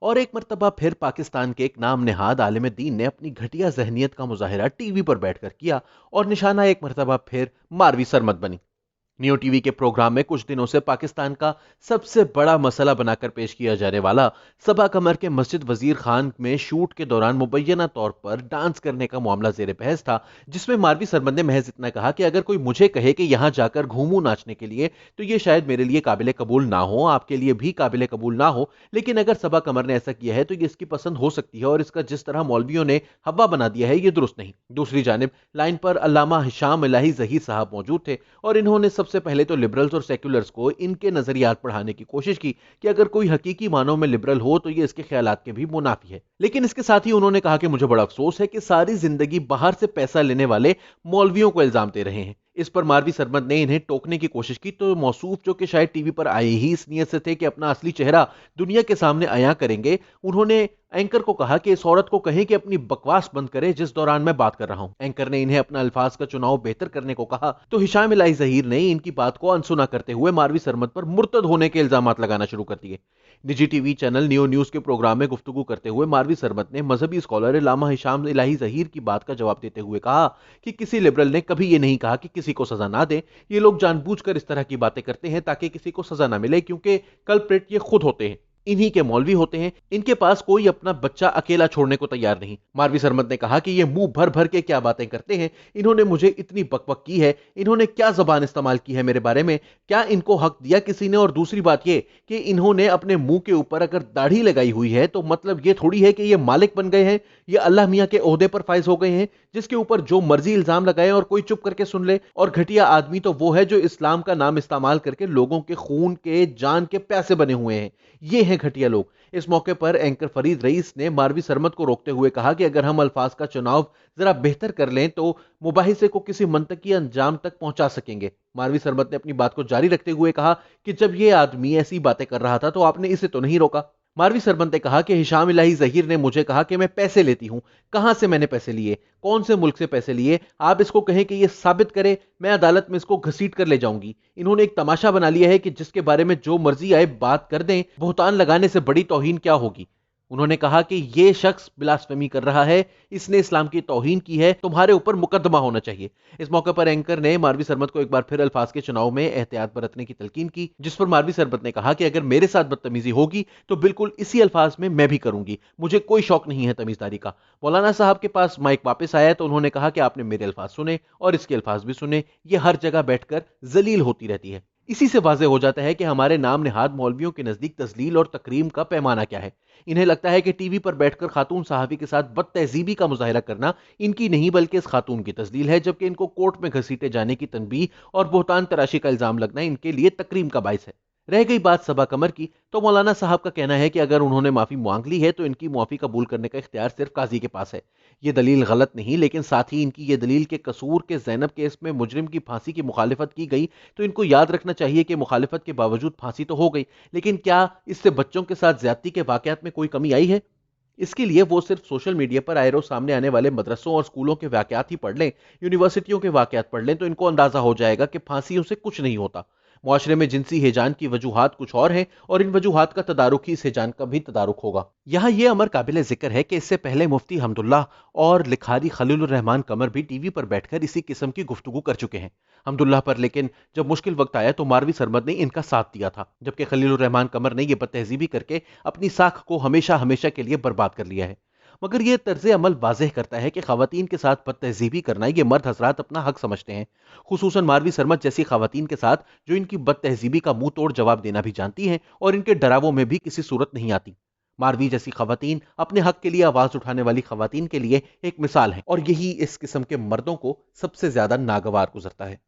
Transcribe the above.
और एक मर्तबा फिर पाकिस्तान के एक नाम नेहाद आलिम दीन ने अपनी घटिया जहनीत का मुजाहिरा टीवी पर बैठकर किया और निशाना एक मर्तबा फिर मारवी सरमत बनी। नियो टीवी के प्रोग्राम में कुछ दिनों से पाकिस्तान का सबसे बड़ा मसला बनाकर पेश किया जाने वाला सबा कमर के मस्जिद वजीर खान में शूट के दौरान मुबैना तौर पर डांस करने का मामला जेर बहस था, जिसमें मारवी सरमद ने महज इतना कहा कि अगर कोई मुझे कहे कि यहां जाकर घूमूं नाचने के लिए तो यह शायद मेरे लिए काबिल कबूल ना हो, आपके लिए भी काबिल कबूल ना हो, लेकिन अगर सबा कमर ने ऐसा किया है तो ये इसकी पसंद हो सकती है और इसका जिस तरह मौलवियों ने हवा बना दिया है ये दुरुस्त नहीं। दूसरी जानिब लाइन पर अल्लामा हिशाम इलाही जहीर साहब मौजूद थे और इन्होंने सबसे पहले तो लिबरल्स और सेक्युलर्स को इनके नजरियात पढ़ाने की कोशिश की कि अगर कोई हकीकी मानों में लिबरल हो तो ये इसके ख्यालात के भी मुनाफी है। लेकिन इसके साथ ही उन्होंने कहा कि मुझे बड़ा अफसोस है कि सारी जिंदगी बाहर से पैसा लेने वाले मौलवियों को इल्जाम दे रहे हैं। इस पर मारवी सरमद ने इन्हें टोकने की कोशिश की तो मौसूफ, जो कि शायद टीवी पर आए ही इस नियत से थे कि अपना असली चेहरा दुनिया के सामने अयां करेंगे, उन्होंने एंकर को कहा कि इस औरत को कहें कि अपनी बकवास बंद करे जिस दौरान मैं बात कर रहा हूं। एंकर ने इन्हें अपना अल्फाज का चुनाव बेहतर करने को कहा तो हिशाम इलाही जहीर ने इनकी बात को अनसुना करते हुए मारवी सरमद पर मुर्तद होने के इल्जाम लगाना शुरू कर दिए। निजी टीवी चैनल नियो न्यूज के प्रोग्राम में गुफ्तगू करते हुए मारवी सरमद ने मजहबी स्कॉलर अल्लामा हिशाम इलाही जहीर की बात का जवाब देते हुए कहा कि किसी लिबरल ने कभी ये नहीं कहा कि किसी को सजा ना दें। ये लोग जानबूझकर इस तरह की बातें करते हैं ताकि किसी को सजा ना मिले, क्योंकि कल्प्रिट ये खुद होते हैं, इन्हीं के मौलवी होते हैं। इनके पास कोई अपना बच्चा अकेला छोड़ने को तैयार नहीं। मारवी सरमद ने कहा कि ये मुंह भर भर के क्या बातें करते हैं, इन्होंने मुझे इतनी बकबक की है, इन्होंने क्या जबान इस्तेमाल की है मेरे बारे में, क्या इनको हक दिया किसी ने? और दूसरी बात ये कि इन्होंने अपने मुंह के ऊपर अगर दाढ़ी लगाई हुई है तो मतलब ये थोड़ी है कि ये मालिक बन गए हैं, ये अल्लाह मियां के ओहदे पर फाइज हो गए हैं जिसके ऊपर जो मर्जी इल्जाम लगाए और कोई चुप करके सुन ले। और घटिया आदमी तो वो है जो इस्लाम का नाम इस्तेमाल करके लोगों के खून के जान के प्यासे बने हुए हैं, ये हैं घटिया लोग। इस मौके पर एंकर फरीद रईस ने मारवी सरमद को रोकते हुए कहा कि अगर हम अल्फाज का चुनाव जरा बेहतर कर लें तो मुबाहिसे को किसी मंतकी अंजाम तक पहुंचा सकेंगे। मारवी सरमद ने अपनी बात को जारी रखते हुए कहा कि जब ये आदमी ऐसी बातें कर रहा था तो आपने इसे तो नहीं रोका। मारवी सरमद ने कहा कि हिशाम इलाही जहीर ने मुझे कहा कि मैं पैसे लेती हूं, कहां से मैंने पैसे लिए, कौन से मुल्क से पैसे लिए, आप इसको कहें कि ये साबित करे, मैं अदालत में इसको घसीट कर ले जाऊंगी। इन्होंने एक तमाशा बना लिया है कि जिसके बारे में जो मर्जी आए बात कर दें, बुहतान लगाने से बड़ी तौहीन क्या होगी। उन्होंने कहा कि ये शख्स ब्लास्फेमी कर रहा है, इसने इस्लाम की तौहीन की है, तुम्हारे ऊपर मुकदमा होना चाहिए। इस मौके पर एंकर ने मारवी सरमद को एक बार फिर अल्फाज के चुनाव में एहतियात बरतने की तलकीन की, जिस पर मारवी सरमद ने कहा कि अगर मेरे साथ बदतमीजी होगी तो बिल्कुल इसी अल्फाज में मैं भी करूंगी, मुझे कोई शौक नहीं है तमीजदारी का। मौलाना साहब के पास माइक वापस आया तो उन्होंने कहा कि आपने मेरे अल्फाज सुने और इसके अल्फाज भी सुने, ये हर जगह बैठकर जलील होती रहती है। इसी से वाज़ेह हो जाता है कि हमारे नाम नेहाद मौलवियों के नजदीक तजलील और तकरीम का पैमाना क्या है। इन्हें लगता है कि टीवी पर बैठकर खातून साहबी के साथ बदतहजीबी का मुजाहिरा करना इनकी नहीं बल्कि इस खातून की तजलील है, जबकि इनको कोर्ट में घसीटे जाने की तनबीह और बोहतान तराशी का इल्जाम लगना इनके लिए तकरीम का बाइस है। रह गई बात सबा कमर की, तो मौलाना साहब का कहना है कि अगर उन्होंने माफी मांग ली है तो इनकी माफी कबूल करने का इख्तियार सिर्फ काजी के पास है। ये दलील गलत नहीं, लेकिन साथ ही इनकी ये दलील के कसूर के ज़ैनब केस में मुजरिम की फांसी की मुखालिफत की गई तो इनको याद रखना चाहिए कि मुखालिफत के बावजूद फांसी तो हो गई, लेकिन क्या इससे बच्चों के साथ ज्यादती के वाकयात में कोई कमी आई है? इसके लिए वो सिर्फ सोशल मीडिया पर आए रोज सामने आने वाले मदरसों और स्कूलों के वाकयात ही पढ़ लें, यूनिवर्सिटियों के वाकयात पढ़ लें तो इनको अंदाजा हो जाएगा कि फांसियों से कुछ नहीं होता। मुआशरे में जिनसी हिजान की वजूहात कुछ और हैं और इन वजूहात का तदारुक ही इस हिजान का भी तदारुक होगा। यहाँ ये अमर काबिल जिक्र है कि इससे पहले मुफ्ती हमदुल्लाह और लिखारी खलीलुर रहमान कमर भी टीवी पर बैठकर इसी किस्म की गुफ्तगू कर चुके हैं। हमदुल्लाह पर लेकिन जब मुश्किल वक्त आया तो मारवी सरमद ने इनका साथ दिया था, जबकि खलीलुर रहमान कमर ने यह बदतहजीबी करके अपनी साख को हमेशा हमेशा के लिए बर्बाद कर लिया है। मगर यह तर्ज अमल वाज़ेह करता है कि खवातीन के साथ बदतहजीबी करना ये मर्द हजरात अपना हक समझते हैं, खुसूसन मारवी सरमद जैसी खवातीन के साथ जो इनकी बदतहजीबी का मुंह तोड़ जवाब देना भी जानती हैं और इनके डरावों में भी किसी सूरत नहीं आती। मारवी जैसी खवातीन अपने हक के लिए आवाज उठाने वाली खवातीन के लिए एक मिसाल है और यही इस किस्म के मर्दों को सबसे ज्यादा नागवार गुजरता है।